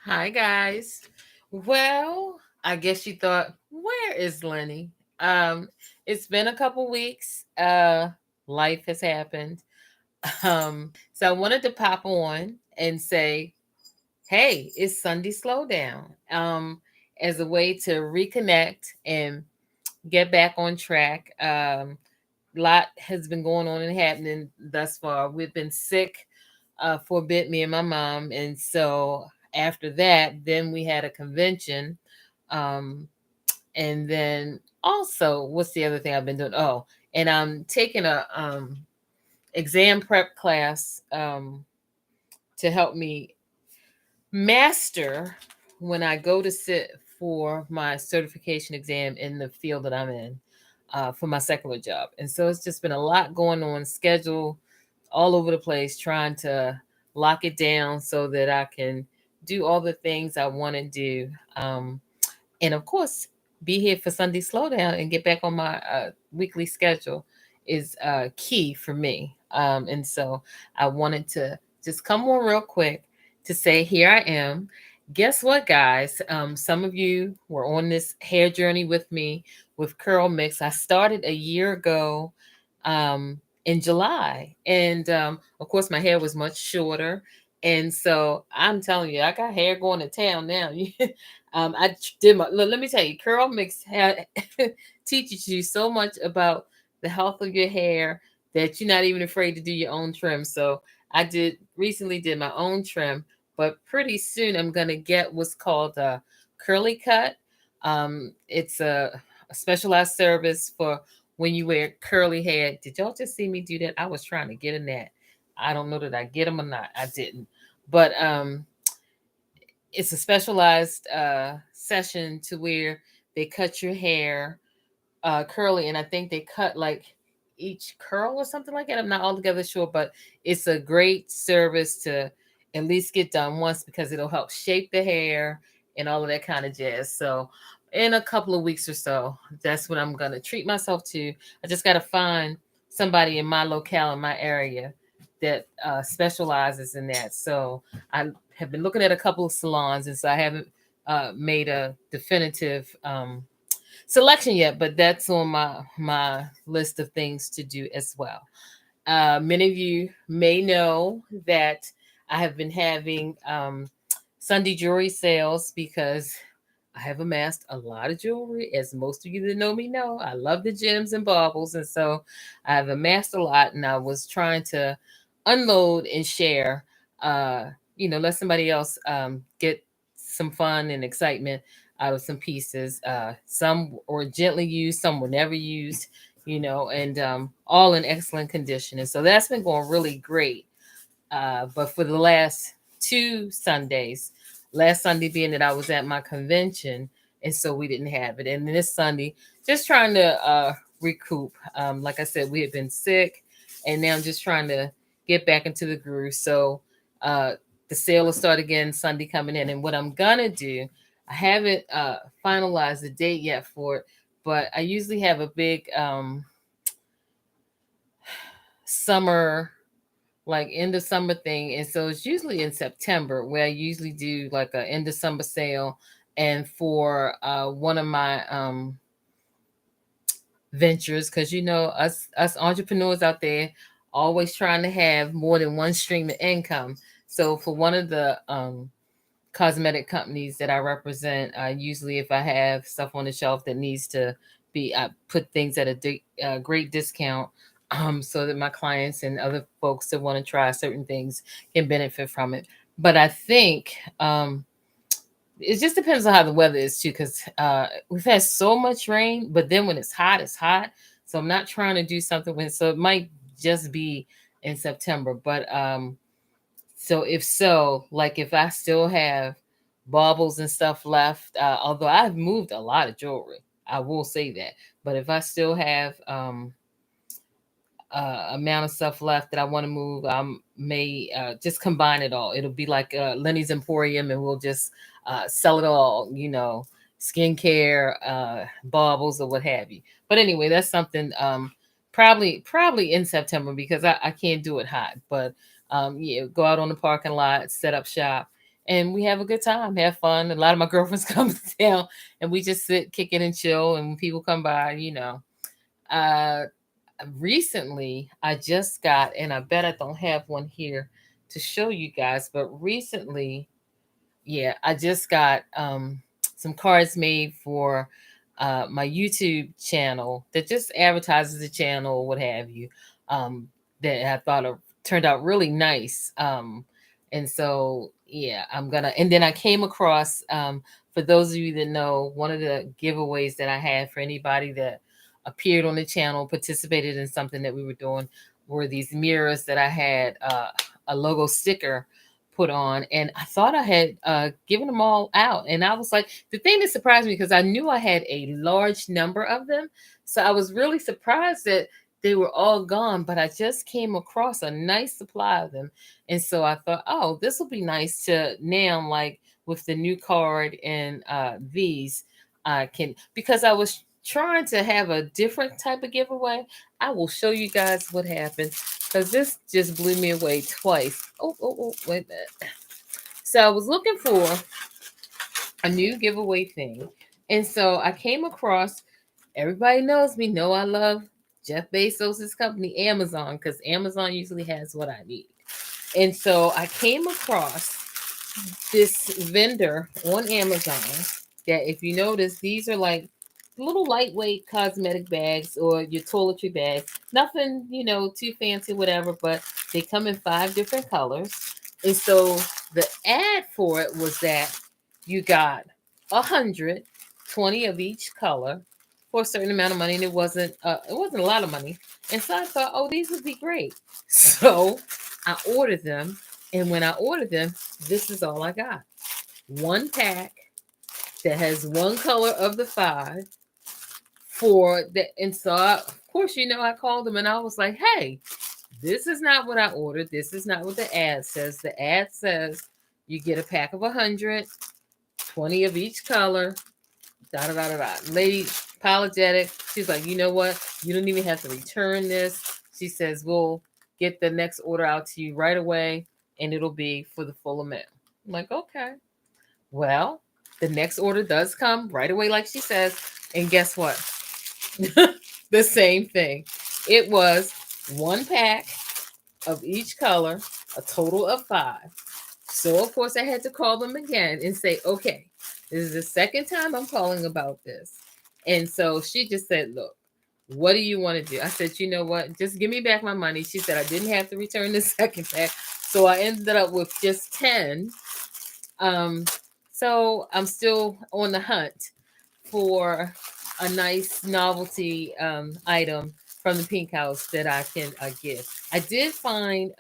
Hi guys. Well, I guess you thought, where is Lenny? Um, it's been a couple weeks. Life has happened. So I wanted to pop on and say, hey, it's Sunday Slowdown. As a way to reconnect and get back on track. Lot has been going on and happening thus far. We've been sick for a bit, me and my mom, and so after that, then we had a convention, um, and then also, what's the other thing I've been doing? Oh, and I'm taking a exam prep class to help me master when I go to sit for my certification exam in the field that I'm in for my secular job. And so it's just been a lot going on, schedule all over the place, trying to lock it down so that I can do all the things I want to do. And of course, be here for Sunday Slowdown and get back on my weekly schedule is key for me. And so I wanted to just come on real quick to say, here I am. Guess what, guys? Some of you were on this hair journey with me with Curl Mix. I started a year ago in July. And of course, my hair was much shorter. And so I'm telling you, I got hair going to town now. I did my, let me tell you, Curl Mix teaches you so much about the health of your hair that you're not even afraid to do your own trim. So I did recently did my own trim, but pretty soon I'm gonna get what's called a curly cut. It's a specialized service for when you wear curly hair. Did y'all just see me do that? I was trying to get in that. I don't know that I get them or not. I didn't, but it's a specialized session to where they cut your hair curly, and I think they cut like each curl or something like that. I'm not altogether sure, but it's a great service to at least get done once because it'll help shape the hair and all of that kind of jazz. So in a couple of weeks or so, that's what I'm gonna treat myself to. I just gotta find somebody in my locale, in my area, that specializes in that. So I have been looking at a couple of salons, and so I haven't made a definitive selection yet, but that's on my list of things to do as well. Many of you may know that I have been having Sunday jewelry sales because I have amassed a lot of jewelry. As most of you that know me know, I love the gems and baubles, and so I've amassed a lot. And I was trying to unload and share, uh, let somebody else get some fun and excitement out of some pieces. Some were gently used, some were never used, and all in excellent condition. And so that's been going really great. But for the last two Sundays, last Sunday being that I was at my convention, and so we didn't have it. And this Sunday, just trying to recoup. Like I said, we had been sick, and now I'm just trying to get back into the groove. So uh, the sale will start again Sunday coming in. And what I'm gonna do, I haven't finalized the date yet for it, but I usually have a big summer, like end of summer thing. And so it's usually in September where I usually do like a end of summer sale. And for one of my ventures, because us entrepreneurs out there always trying to have more than one stream of income. So for one of the cosmetic companies that I represent, usually if I have stuff on the shelf that needs to be, I put things at a great discount, so that my clients and other folks that want to try certain things can benefit from it. But I think it just depends on how the weather is too, because we've had so much rain, but then when it's hot, it's hot. So I'm not trying to do something when, so it might just be in September. But so if so, like if I still have baubles and stuff left, although I've moved a lot of jewelry, I will say that. But if I still have amount of stuff left that I want to move, I may just combine it all. It'll be like Lenny's Emporium, and we'll just sell it all, skincare, baubles, or what have you. But anyway, that's something probably in September because I can't do it hot. But yeah, go out on the parking lot, set up shop, and we have a good time, have fun. A lot of my girlfriends come down, and we just sit, kick it, and chill. And when people come by, uh, recently I just got, and I bet I don't have one here to show you guys, but recently, yeah, I just got some cards made for my YouTube channel that just advertises the channel, what have you. Um, that I thought turned out really nice. And so, yeah, I'm gonna. And then I came across, for those of you that know, one of the giveaways that I had for anybody that appeared on the channel, participated in something that we were doing, were these mirrors that I had a logo sticker put on, and I thought I had given them all out. And I was like, the thing that surprised me, because I knew I had a large number of them, so I was really surprised that they were all gone. But I just came across a nice supply of them, and so I thought, oh, this will be nice to now, like with the new card and these, I can, because I was trying to have a different type of giveaway. I will show you guys what happened, because this just blew me away twice. Oh, wait a minute. So I was looking for a new giveaway thing. And so I came across, everybody knows me, know I love Jeff Bezos' company, Amazon, because Amazon usually has what I need. And so I came across this vendor on Amazon that, if you notice, these are like little lightweight cosmetic bags or your toiletry bags. Nothing, too fancy, whatever, but they come in 5 different colors. And so the ad for it was that you got 120 of each color for a certain amount of money, and it wasn't a lot of money. And so I thought, oh, these would be great. So I ordered them, and when I ordered them, this is all I got: one pack that has one color of the 5 for the. And so of course, I called them and I was like, hey, this is not what I ordered. This is not what the ad says. The ad says you get a pack of 100, 20 of each color, da da da da da. Lady, apologetic. She's like, you know what? You don't even have to return this. She says, we'll get the next order out to you right away, and it'll be for the full amount. I'm like, okay. Well, the next order does come right away, like she says. And guess what? The same thing. It was one pack of each color, a total of 5. So, of course, I had to call them again and say, okay, this is the second time I'm calling about this. And so she just said, look, what do you want to do? I said, you know what? Just give me back my money. She said I didn't have to return the second pack. So I ended up with just 10. So I'm still on the hunt for a nice novelty item from the Pinkhouse that I can give. I did find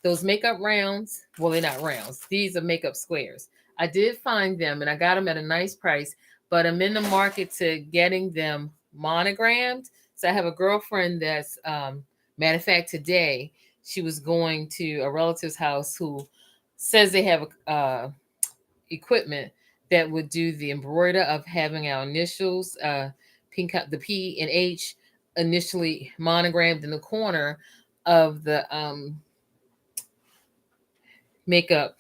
those makeup rounds. Well, they're not rounds. These are makeup squares. I did find them, and I got them at a nice price, but I'm in the market to getting them monogrammed. So I have a girlfriend that's, matter of fact, today she was going to a relative's house who says they have equipment that would do the embroider of having our initials, the P and H, initially monogrammed in the corner of the makeup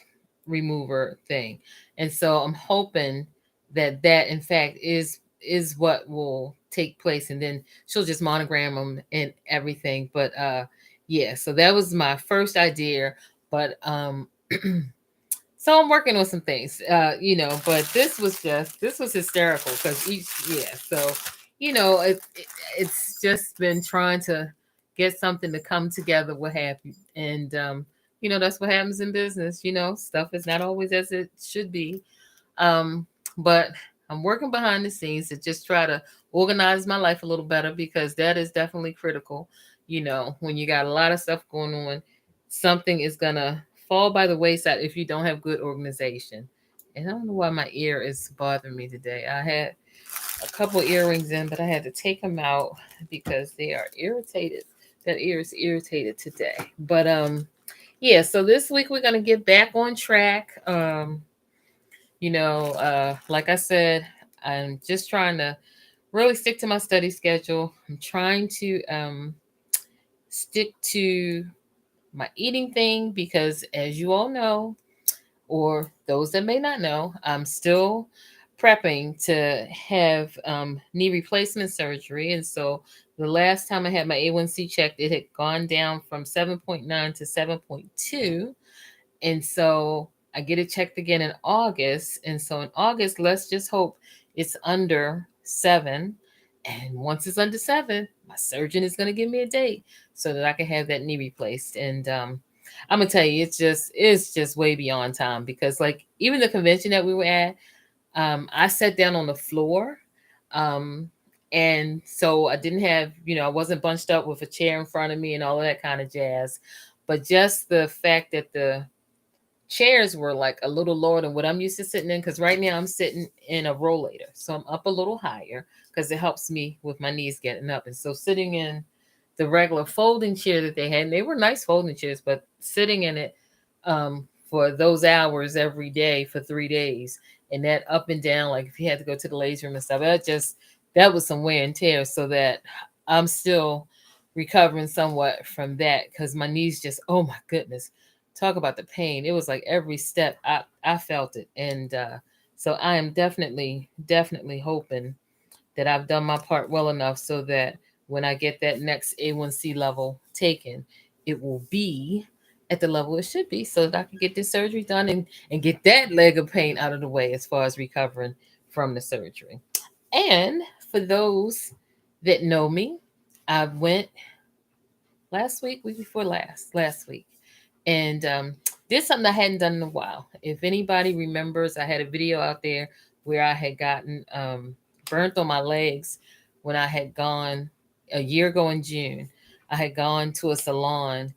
remover thing. And so I'm hoping that in fact is what will take place, and then she'll just monogram them and everything. But yeah, so that was my first idea. But so I'm working on some things, but this was hysterical, because so it's just been trying to get something to come together, what have you. And that's what happens in business. Stuff is not always as it should be. But I'm working behind the scenes to just try to organize my life a little better, because that is definitely critical. When you got a lot of stuff going on, something is gonna fall by the wayside if you don't have good organization. And I don't know why my ear is bothering me today. I had a couple earrings in, but I had to take them out because they are irritated. That ear is irritated today. But yeah, so this week we're gonna get back on track. Like I said, I'm just trying to really stick to my study schedule. I'm trying to stick to my eating thing, because as you all know, or those that may not know, I'm still prepping to have knee replacement surgery. And so the last time I had my A1C checked, it had gone down from 7.9 to 7.2. And so I get it checked again in August. And so in August, let's just hope it's under 7. And once it's under 7, my surgeon is going to give me a date so that I can have that knee replaced. And I'm gonna tell you, it's just way beyond time, because like even the convention that we were at, I sat down on the floor. Um, and so I didn't have, I wasn't bunched up with a chair in front of me and all of that kind of jazz. But just the fact that the chairs were like a little lower than what I'm used to sitting in, because right now I'm sitting in a rollator. So I'm up a little higher because it helps me with my knees getting up. And so sitting in the regular folding chair that they had, and they were nice folding chairs, but sitting in it for those hours every day for 3 days, and that up and down, like if you had to go to the lazy room and stuff, that was some wear and tear. So that I'm still recovering somewhat from that, because my knees just, oh my goodness, talk about the pain. It was like every step I felt it. And so I am definitely hoping that I've done my part well enough so that when I get that next A1C level taken, it will be at the level it should be, so that I can get this surgery done and get that leg of pain out of the way as far as recovering from the surgery. And for those that know me, I went week before last week, and did something I hadn't done in a while. If anybody remembers, I had a video out there where I had gotten burnt on my legs when I had gone a year ago in June. I had gone to a salon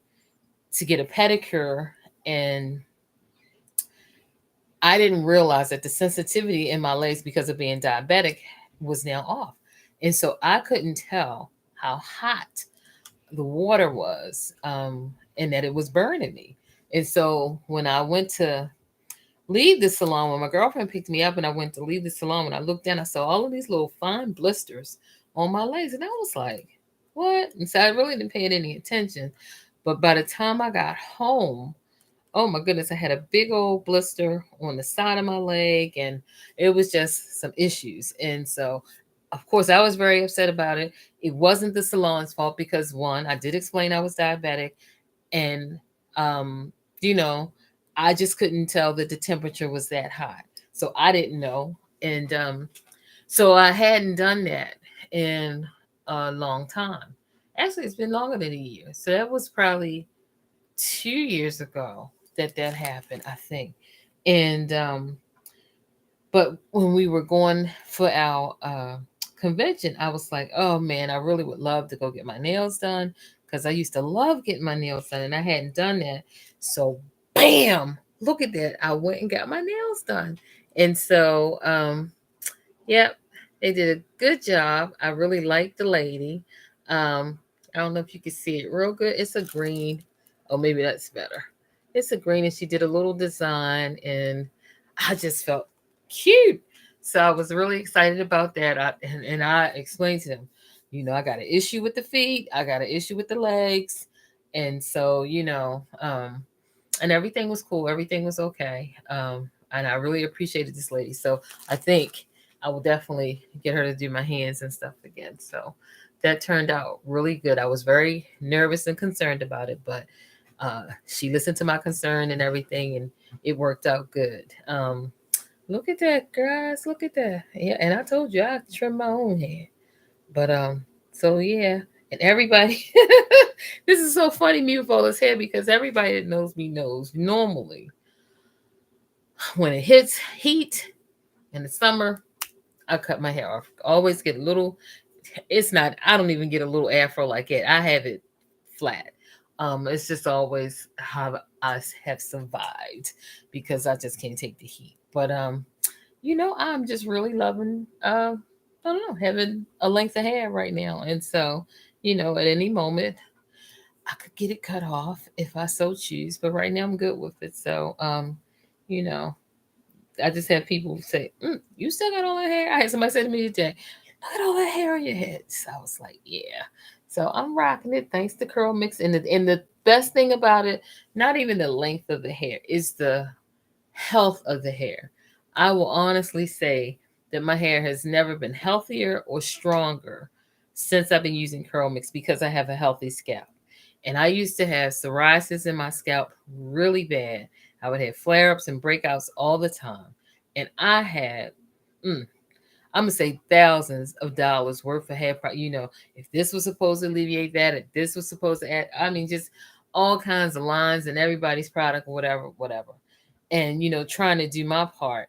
to get a pedicure, and I didn't realize that the sensitivity in my legs because of being diabetic was now off. And so I couldn't tell how hot the water was, and that it was burning me. And so when I went to leave the salon, when my girlfriend picked me up and I went to leave the salon, when I looked down, I saw all of these little fine blisters on my legs. And I was like, what? And so I really didn't pay it any attention. But by the time I got home, oh my goodness, I had a big old blister on the side of my leg, and it was just some issues. And so, of course, I was very upset about it. It wasn't the salon's fault because, one, I did explain I was diabetic, and um, you know, I just couldn't tell that the temperature was that high. So I didn't know. And so I hadn't done that in a long time. Actually, it's been longer than a year. So that was probably 2 years ago that happened, I think. And but when we were going for our convention, I was like, oh man, I really would love to go get my nails done, because I used to love getting my nails done and I hadn't done that. So, bam, look at that. I went and got my nails done. And so, yep, they did a good job. I really liked the lady. I don't know if you can see it real good. It's a green. Oh, maybe that's better. It's a green, and she did a little design, and I just felt cute. So I was really excited about that. And I explained to them, I got an issue with the feet, I got an issue with the legs. And so, and everything was cool. Everything was okay. And I really appreciated this lady. So I think I will definitely get her to do my hands and stuff again. So that turned out really good. I was very nervous and concerned about it, but she listened to my concern and everything, and it worked out good. Look at that, guys. Look at that. Yeah, and I told you I trim my own hair. But so yeah, and everybody, this is so funny me with all this hair, because everybody that knows me knows normally when it hits heat in the summer, I cut my hair off. Always get a little. It's not. I don't even get a little afro like it. I have it flat. It's just always how I have survived, because I just can't take the heat. But I'm just really loving. I don't know, having a length of hair right now, and so at any moment I could get it cut off if I so choose. But right now I'm good with it. So you know, I just have people say, "You still got all that hair?" I had somebody say to me today, "Look at all that hair on your head." So I was like, "Yeah." So I'm rocking it thanks to Curl Mix, and the best thing about it, not even the length of the hair, is the health of the hair. I will honestly say that my hair has never been healthier or stronger since I've been using Curl Mix because I have a healthy scalp. And I used to have psoriasis in my scalp really bad. I would have flare ups and breakouts all the time. And I had, mm, I'm gonna say thousands of dollars worth of hair product. If this was supposed to alleviate that, if this was supposed to add, I mean, just all kinds of lines and everybody's product, whatever, whatever. And trying to do my part.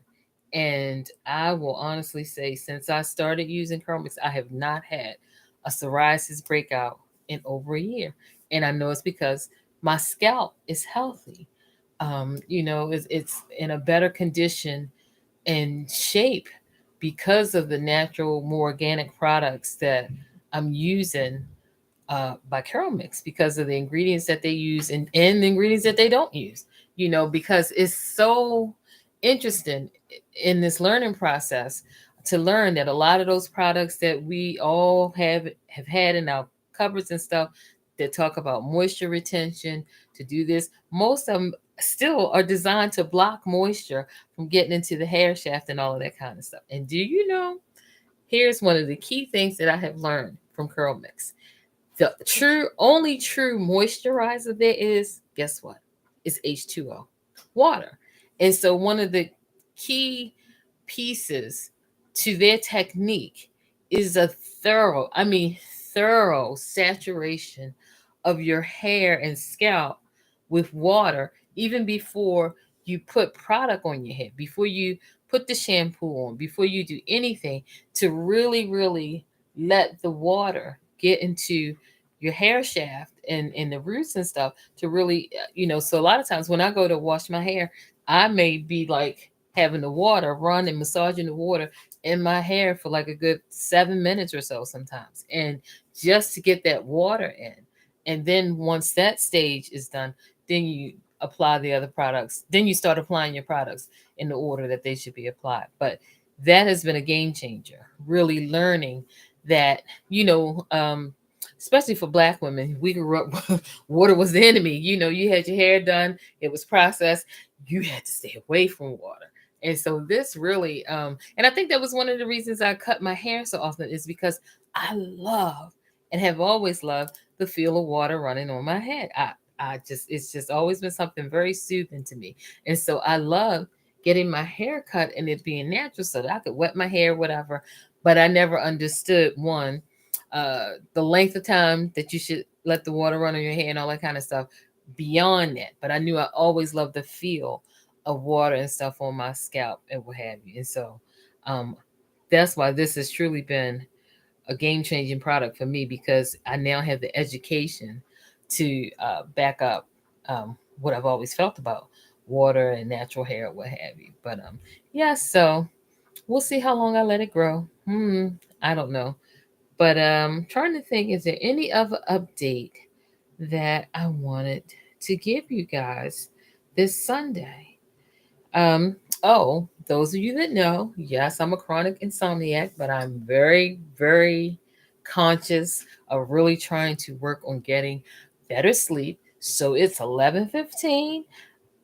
And I will honestly say, since I started using Chromix, I have not had a psoriasis breakout in over a year. And I know it's because my scalp is healthy. It's in a better condition and shape because of the natural, more organic products that I'm using by Carol Mix because of the ingredients that they use and the ingredients that they don't use. Because it's so interesting in this learning process to learn that a lot of those products that we all have had in our cupboards and stuff that talk about moisture retention to do this, most of them still are designed to block moisture from getting into the hair shaft and all of that kind of stuff. And do you know, here's one of the key things that I have learned from Curl Mix. The only true moisturizer there is, guess what? It's H2O, water. And so one of the key pieces to their technique is a thorough saturation of your hair and scalp with water even before you put product on your head, before you put the shampoo on, before you do anything, to really, really let the water get into your hair shaft and the roots and stuff to really, so a lot of times when I go to wash my hair, I may be like having the water run and massaging the water in my hair for like a good 7 minutes or so sometimes. And just to get that water in. And then once that stage is done, then you apply the other products. Then you start applying your products in the order that they should be applied. But that has been a game changer, really learning that, especially for Black women, we grew up, water was the enemy. You had your hair done, it was processed, you had to stay away from water. And so this really, and I think that was one of the reasons I cut my hair so often is because I love and have always loved the feel of water running on my head. It's just always been something very soothing to me. And so I love getting my hair cut and it being natural so that I could wet my hair, whatever. But I never understood the length of time that you should let the water run on your hair and all that kind of stuff beyond that. But I knew I always loved the feel of water and stuff on my scalp and what have you. And so um, that's why this has truly been a game changing product for me because I now have the education to back up what I've always felt about water and natural hair, what have you. But yeah, so we'll see how long I let it grow. I don't know. But trying to think, is there any other update that I wanted to give you guys this Sunday? Those of you that know, yes, I'm a chronic insomniac, but I'm very, very conscious of really trying to work on getting better sleep. So it's 11:15,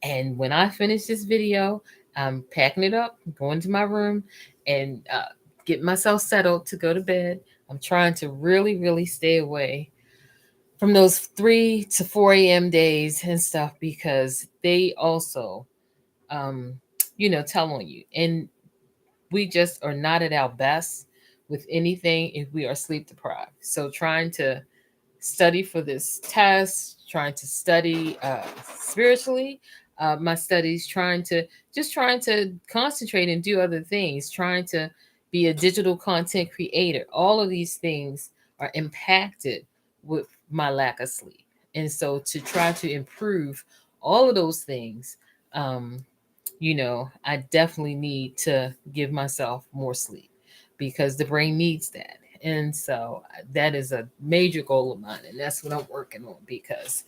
and when I finish this video, I'm packing it up, going to my room, and getting myself settled to go to bed. I'm trying to really, really stay away from those 3 to 4 a.m. days and stuff because they also um, tell on you. And we just are not at our best with anything if we are sleep deprived. So trying to study for this test, trying to study spiritually, my studies, trying to concentrate and do other things, trying to be a digital content creator. All of these things are impacted with my lack of sleep. And so to try to improve all of those things, um, I definitely need to give myself more sleep because the brain needs that. And so that is a major goal of mine. And that's what I'm working on because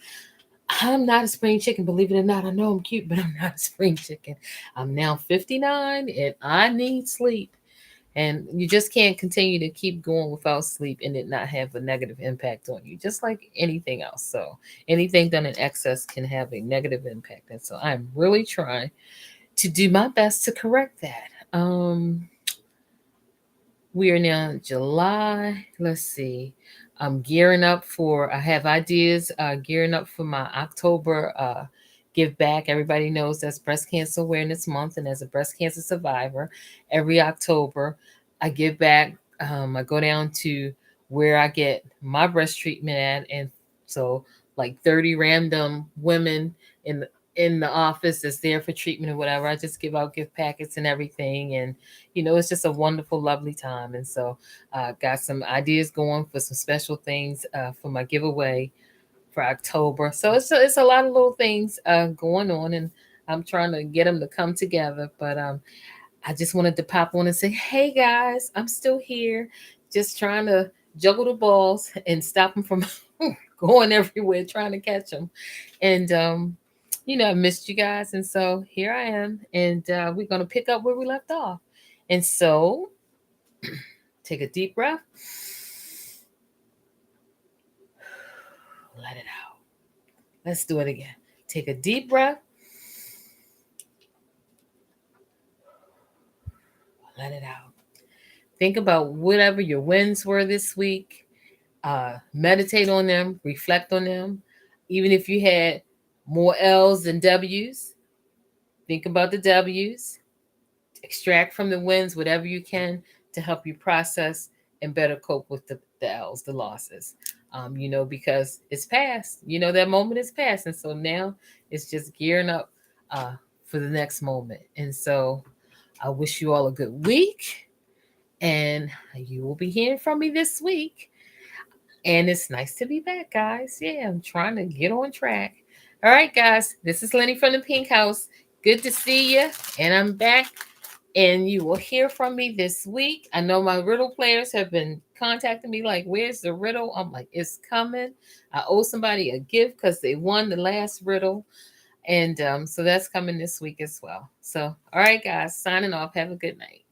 I'm not a spring chicken, believe it or not. I know I'm cute, but I'm not a spring chicken. I'm now 59 and I need sleep. And you just can't continue to keep going without sleep and it not have a negative impact on you, just like anything else. So anything done in excess can have a negative impact. And so I'm really trying to do my best to correct that. We are now in July. Let's see. I'm gearing up for, I have ideas, gearing up for my October give back. Everybody knows that's Breast Cancer Awareness Month. And as a breast cancer survivor, every October, I give back. I go down to where I get my breast treatment at. And so, like 30 random women in in the office that's there for treatment or whatever. I just give out gift packets and everything. And it's just a wonderful, lovely time. And so, got some ideas going for some special things for my giveaway for October. So it's a lot of little things going on, and I'm trying to get them to come together. But I just wanted to pop on and say, hey guys, I'm still here, just trying to juggle the balls and stop them from going everywhere, trying to catch them. And I missed you guys, and so here I am, and we're gonna pick up where we left off. And so, take a deep breath, let it out. Let's do it again. Take a deep breath, let it out. Think about whatever your wins were this week. Meditate on them, reflect on them. Even if you had more L's than W's, think about the W's. Extract from the wins whatever you can to help you process and better cope with the L's, the losses. Because it's past. That moment is past. And so now it's just gearing up for the next moment. And so I wish you all a good week. And you will be hearing from me this week. And it's nice to be back, guys. Yeah, I'm trying to get on track. All right, guys. This is Lynie from the Pinkhouse. Good to see you. And I'm back. And you will hear from me this week. I know my riddle players have been contacting me like, where's the riddle? I'm like, it's coming. I owe somebody a gift because they won the last riddle. And so that's coming this week as well. So, all right, guys, signing off. Have a good night.